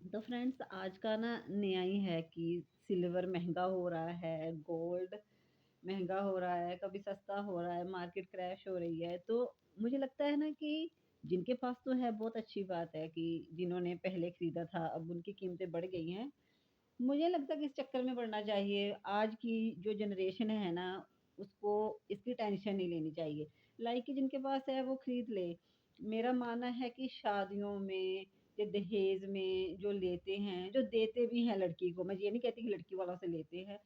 तो फ्रेंड्स आज का ना नया ही है कि सिल्वर महँगा हो रहा है, गोल्ड महँगा हो रहा है, कभी सस्ता हो रहा है, मार्केट क्रैश हो रही है। तो मुझे लगता है ना कि जिनके पास तो है बहुत अच्छी बात है कि जिन्होंने पहले खरीदा था अब उनकी कीमतें बढ़ गई हैं। मुझे लगता है कि इस चक्कर में पड़ना चाहिए। आज की जो जनरेशन है ना, उसको इसकी टेंशन नहीं लेनी चाहिए। लाइक कि जिनके पास है वो खरीद ले। मेरा मानना है कि शादियों में या दहेज में जो लेते हैं, जो देते भी हैं लड़की को, मैं ये नहीं कहती कि लड़की वालों से लेते हैं,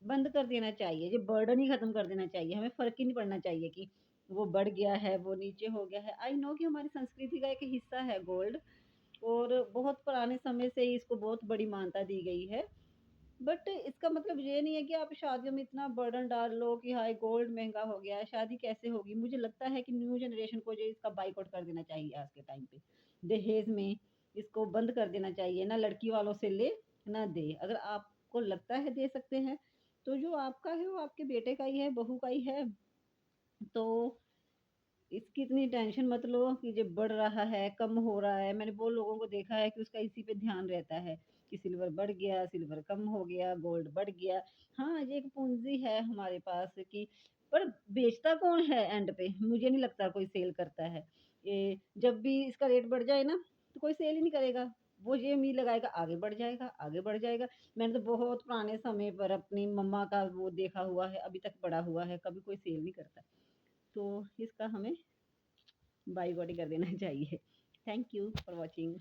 बंद कर देना चाहिए। ये बर्डन ही खत्म कर देना चाहिए। हमें फ़र्क ही नहीं पड़ना चाहिए कि वो बढ़ गया है, वो नीचे हो गया है। आई नो कि हमारी संस्कृति का एक हिस्सा है गोल्ड और बहुत पुराने समय से ही इसको बहुत बड़ी मान्यता दी गई है। बट इसका मतलब ये नहीं है कि आप शादियों में इतना बर्डन डाल लो कि हाय गोल्ड महँगा हो गया है, शादी कैसे होगी? मुझे लगता है कि न्यू जनरेशन को जो इसका बायकॉट कर देना चाहिए आज के टाइम पे। दहेज में इसको बंद कर देना चाहिए, ना लड़की वालों से ले, ना दे। अगर आपको लगता है दे सकते हैं, तो जो आपका है वो आपके बेटे का ही है, बहू का ही है। तो इसकी इतनी टेंशन मत लो कि ये बढ़ रहा है, कम हो रहा है। मैंने बहुत लोगों को देखा है कि उसका इसी पे ध्यान रहता है कि सिल्वर बढ़ गया, सिल्वर कम हो गया, गोल्ड बढ़ गया। हाँ, ये एक पूँजी है हमारे पास कि पर बेचता कौन है एंड पे? मुझे नहीं लगता कोई सेल करता है। ये जब भी इसका रेट बढ़ जाए ना, तो कोई सेल ही नहीं करेगा। वो ये उम्मीद लगाएगा आगे बढ़ जाएगा, आगे बढ़ जाएगा। मैंने तो बहुत पुराने समय पर अपनी मम्मा का वो देखा हुआ है, अभी तक पड़ा हुआ है, कभी कोई सेल नहीं करता। तो इसका हमें बाय बॉडी कर देना चाहिए। Thank you for watching.